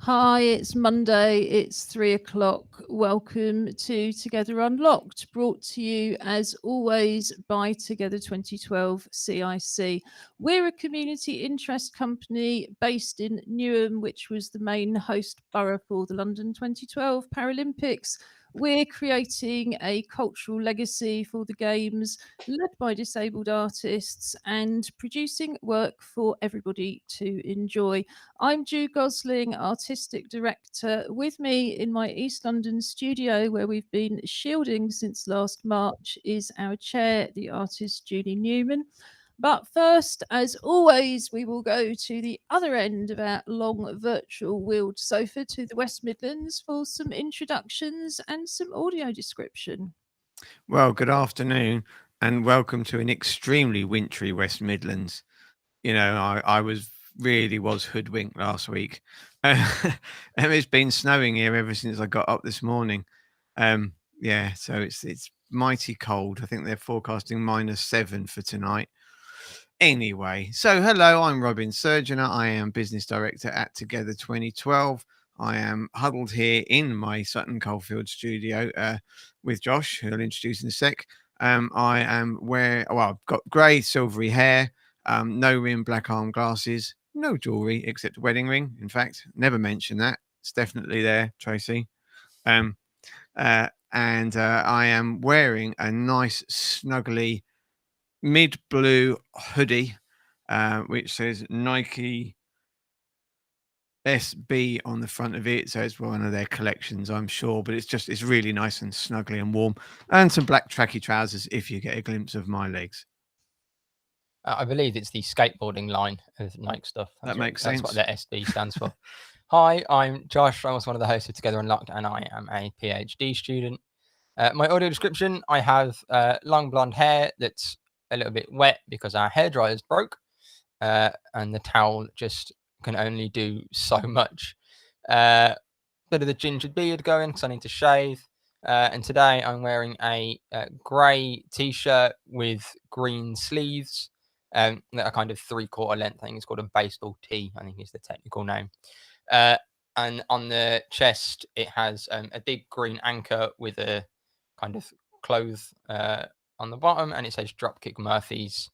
Hi, it's Monday, it's 3 o'clock. Welcome to Together Unlocked, brought to you as always by Together 2012 CIC. We're a community interest company based in Newham, which was the main host borough for the London 2012 Paralympics. We're creating a cultural legacy for the Games, led by disabled artists, and producing work for everybody to enjoy. I'm Ju Gosling, Artistic Director. With me in my East London studio, where we've been shielding since last March, is our chair, the artist Julie Newman. But first, as always, we will go to the other end of our long virtual wheeled sofa to the West Midlands for some introductions and some audio description. Well, good afternoon and welcome to an extremely wintry West Midlands. I was hoodwinked last week. And it's been snowing here ever since I got up this morning. So it's mighty cold. I think they're forecasting -7 for tonight. Anyway, so hello, I'm Robin Surgener. I am business director at Together 2012. I am huddled here in my Sutton Coldfield studio with Josh, who I'll introduce in a sec. I've got grey, silvery hair, no rim, black arm glasses, no jewellery except a wedding ring. In fact, never mention that. It's definitely there, Tracy. And I am wearing a nice, snuggly mid-blue hoodie, which says Nike SB on the front of it. So it's one of their collections, I'm sure, but it's really nice and snuggly and warm, and some black tracky trousers if you get a glimpse of my legs. I believe it's the skateboarding line of Nike stuff. That makes sense. That's what the SB stands for. Hi, I'm Josh. I'm also one of the hosts of Together Unlocked, and I am a PhD student. My audio description, I have long blonde hair that's a little bit wet because our hairdryer's broke, and the towel just can only do so much. Bit of the ginger beard going because I need to shave. And today I'm wearing a grey t-shirt with green sleeves that are kind of 3/4 length. I think it's called a baseball tee, I think is the technical name. And on the chest, it has a big green anchor with a kind of cloth on the bottom, and it says Dropkick Murphys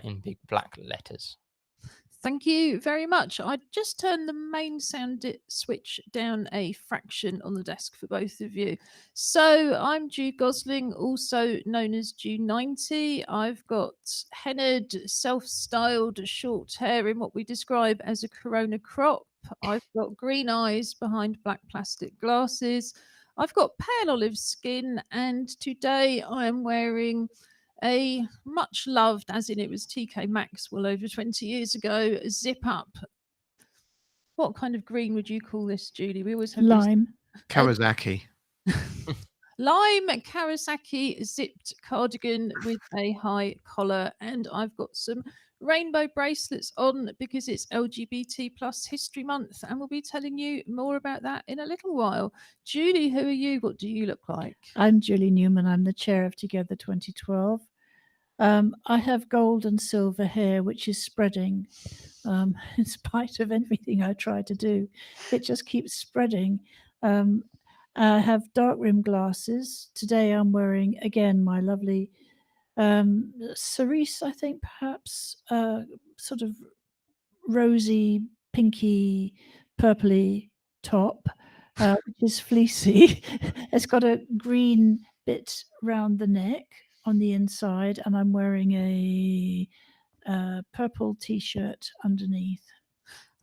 in big black letters. Thank you very much. I just turned the main sound switch down a fraction on the desk for both of you. So I'm Ju Gosling, also known as Ju90. I've got hennaed, self-styled short hair in what we describe as a corona crop. I've got green eyes behind black plastic glasses. I've got pale olive skin, and today I am wearing a much loved, as in it was TK Maxx well over 20 years ago, zip up. What kind of green would you call this, Julie? We always have lime. Kawasaki. Lime Kawasaki zipped cardigan with a high collar, and I've got some rainbow bracelets on because it's LGBT plus History Month, and we'll be telling you more about that in a little while. Julie, who are you? What do you look like? I'm Julie Newman. I'm the chair of Together 2012. I have gold and silver hair, which is spreading. In spite of everything I try to do, it just keeps spreading. I have dark rim glasses. Today I'm wearing, again, my lovely cerise, I think, perhaps, sort of rosy, pinky, purpley top, which is fleecy. It's got a green bit round the neck on the inside, and I'm wearing a purple t-shirt underneath.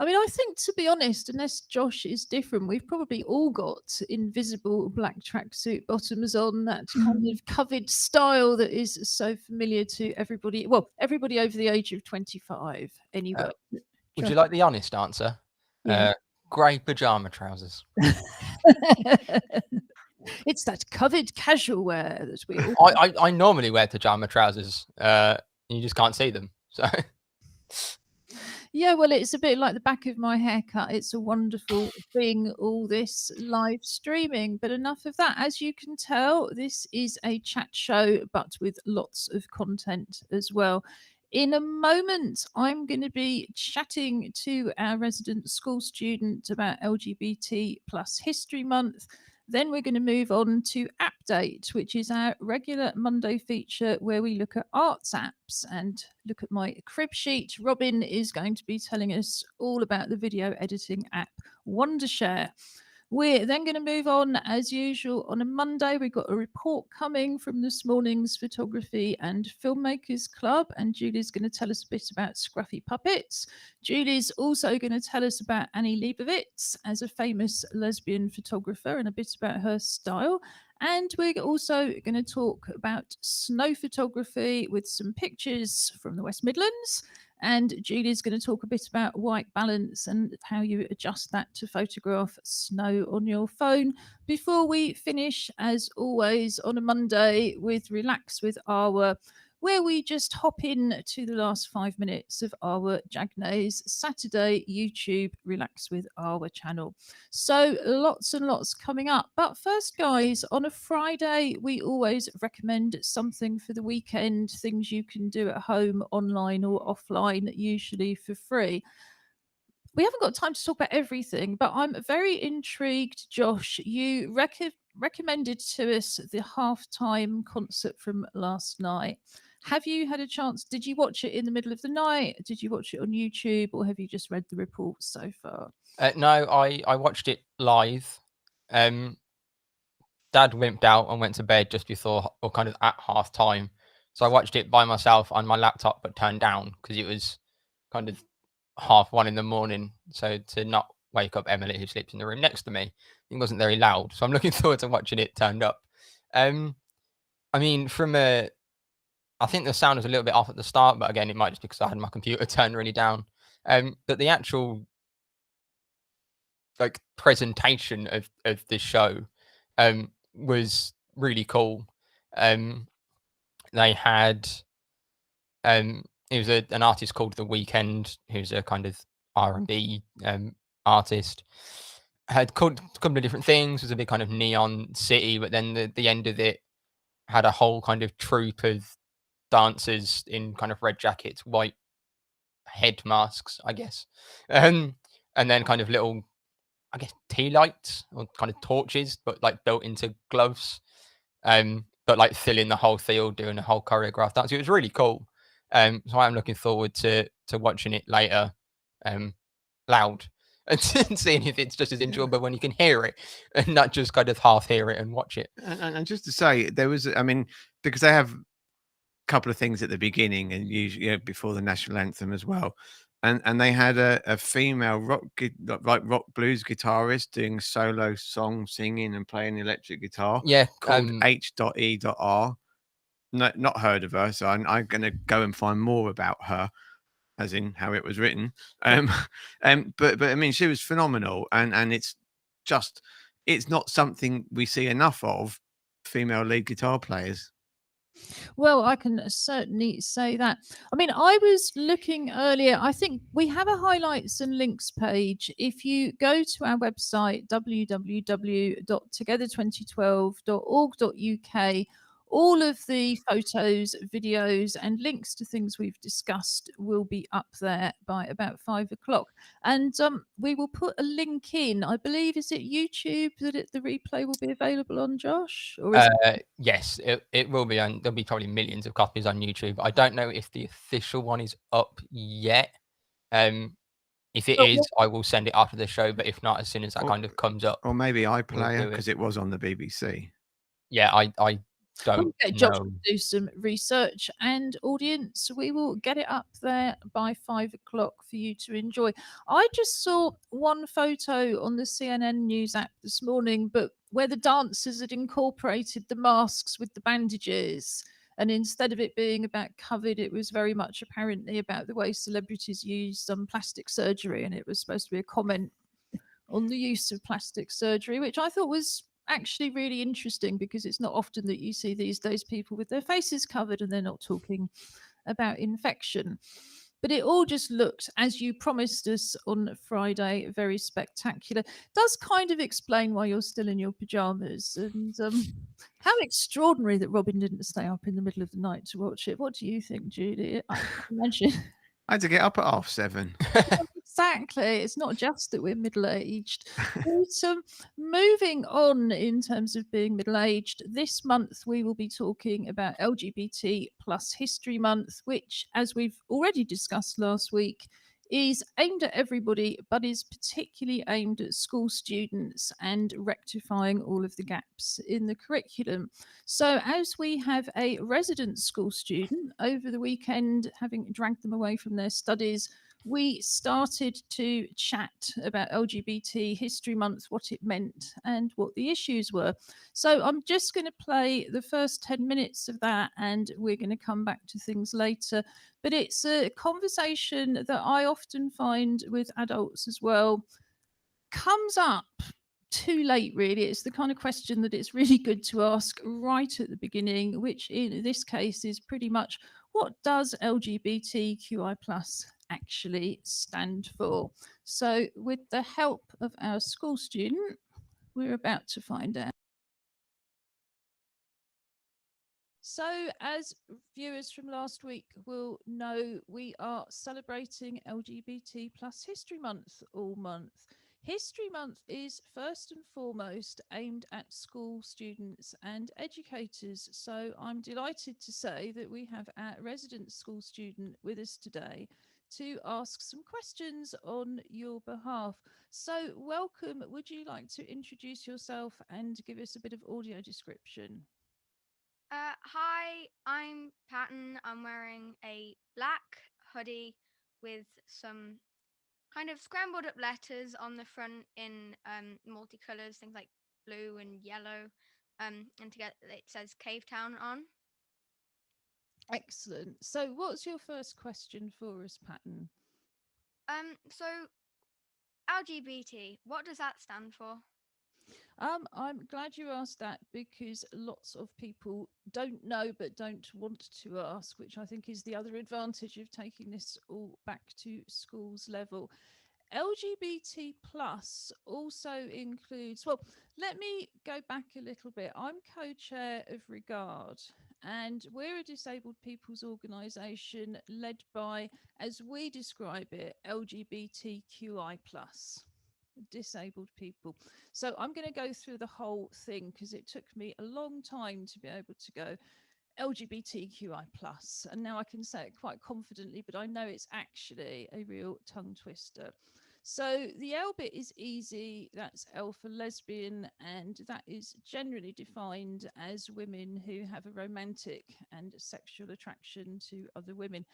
I mean, I think, to be honest, unless Josh is different, we've probably all got invisible black tracksuit bottoms on, that kind of covered style that is so familiar to everybody. Well, everybody over the age of 25, anyway. Would you like the honest answer? Yeah. Grey pajama trousers. It's that covered casual wear that we all. I normally wear pajama trousers. You just can't see them. So. Yeah, well, it's a bit like the back of my haircut. It's a wonderful thing, all this live streaming. But enough of that. As you can tell, this is a chat show, but with lots of content as well. In a moment, I'm going to be chatting to our resident school student about LGBT plus History Month. Then we're going to move on to Appdate, which is our regular Monday feature where we look at arts apps and look at my crib sheet. Robin is going to be telling us all about the video editing app Wondershare. We're then going to move on, as usual, on a Monday. We've got a report coming from this morning's Photography and Filmmakers Club, and Julie's going to tell us a bit about Scruffy Puppets. Julie's also going to tell us about Annie Leibovitz as a famous lesbian photographer and a bit about her style. And we're also going to talk about snow photography with some pictures from the West Midlands. And Julie's going to talk a bit about white balance and how you adjust that to photograph snow on your phone. Before we finish, as always, on a Monday with Relax with Arwa, where we just hop in to the last 5 minutes of Arwa Jagnay's Saturday YouTube Relax with Arwa channel. So lots and lots coming up. But first, guys, on a Friday, we always recommend something for the weekend, things you can do at home, online or offline, usually for free. We haven't got time to talk about everything, but I'm very intrigued. Josh, you recommended to us the halftime concert from last night. Have you had a chance? Did you watch it in the middle of the night? Did you watch it on YouTube, or have you just read the reports so far? No, I watched it live. Dad wimped out and went to bed just before, or kind of at half time. So I watched it by myself on my laptop, but turned down because it was kind of 1:30 in the morning. So to not wake up Emily, who sleeps in the room next to me, it wasn't very loud. So I'm looking forward to watching it turned up. I mean, I think the sound was a little bit off at the start, but again, it might just be because I had my computer turned really down. But the actual presentation of the show was really cool. They had it was an artist called The Weeknd, who's a kind of R&B artist. Had called a couple of different things. It was a big kind of neon city, but then the end of it had a whole kind of troupe of dancers in kind of red jackets, white head masks, I guess, and then kind of little, I guess, tea lights or kind of torches, but like built into gloves, but like filling the whole field, doing a whole choreographed dance. It was really cool. So I'm looking forward to watching it later, loud, and seeing if it's just as enjoyable when you can hear it and not just kind of half hear it and watch it. And just to say, there was, I mean, because they have a couple of things at the beginning and usually before the national anthem as well. And they had a female rock blues guitarist doing solo song singing and playing the electric guitar. Yeah, called H.E.R. Not heard of her, so I'm going to go and find more about her, as in how it was written. But I mean, she was phenomenal, and it's not something we see enough of, female lead guitar players. Well, I can certainly say that. I mean, I was looking earlier. I think we have a highlights and links page. If you go to our website, www.together2012.org.uk, all of the photos, videos, and links to things we've discussed will be up there by about 5 o'clock. And we will put a link in. I believe, is it YouTube that the replay will be available on, Josh? Or is yes, it will be on. There'll be probably millions of copies on YouTube. I don't know if the official one is up yet. If it is, I will send it after the show. But if not, as soon as that kind of comes up, or maybe iPlayer, do because it was on the BBC. Yeah, I don't get Josh know. to do some research, and audience, we will get it up there by 5 o'clock for you to enjoy. I just saw one photo on the CNN News app this morning, but where the dancers had incorporated the masks with the bandages. And instead of it being about COVID, it was very much apparently about the way celebrities use some plastic surgery. And it was supposed to be a comment on the use of plastic surgery, which I thought was actually really interesting, because it's not often that you see these days people with their faces covered and they're not talking about infection. But it all just looked, as you promised us on Friday, very spectacular. Does kind of explain why you're still in your pajamas. And how extraordinary that Robin didn't stay up in the middle of the night to watch it. What do you think, Judy? I can't imagine. I had to get up at 7:30. Exactly. It's not just that we're middle-aged. But moving on in terms of being middle-aged, this month we will be talking about LGBT plus History Month, which, as we've already discussed last week, is aimed at everybody, but is particularly aimed at school students and rectifying all of the gaps in the curriculum. So, as we have a resident school student over the weekend, having dragged them away from their studies, we started to chat about LGBT History Month, what it meant, and what the issues were. So I'm just going to play the first 10 minutes of that, and we're going to come back to things later. But it's a conversation that I often find with adults as well, comes up too late, really. It's the kind of question that it's really good to ask right at the beginning, which in this case is pretty much, what does LGBTQI plus actually stand for? So with the help of our school student, we're about to find out. So, as viewers from last week will know, we are celebrating LGBT plus History Month all month. History Month is first and foremost aimed at school students and educators. So I'm delighted to say that we have our resident school student with us today to ask some questions on your behalf. So welcome. Would you like to introduce yourself and give us a bit of audio description? Hi, I'm Patton. I'm wearing a black hoodie with some kind of scrambled up letters on the front in multicolours, things like blue and yellow. And together it says Cave Town on. Excellent. So what's your first question for us, Patton? So LGBT, what does that stand for? I'm glad you asked that, because lots of people don't know but don't want to ask, which I think is the other advantage of taking this all back to schools level. LGBT plus also includes, well, let me go back a little bit. I'm co-chair of Regard, and we're a disabled people's organisation led by, as we describe it, LGBTQI plus disabled people. So I'm going to go through the whole thing because it took me a long time to be able to go LGBTQI plus, and now I can say it quite confidently, but I know it's actually a real tongue twister. So the L bit is easy. That's L for lesbian, and that is generally defined as women who have a romantic and sexual attraction to other women.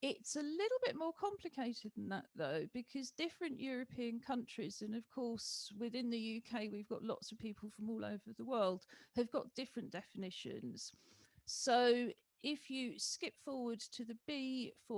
It's a little bit more complicated than that, though, because different European countries, and of course within the UK, we've got lots of people from all over the world, have got different definitions. So if you skip forward to the B for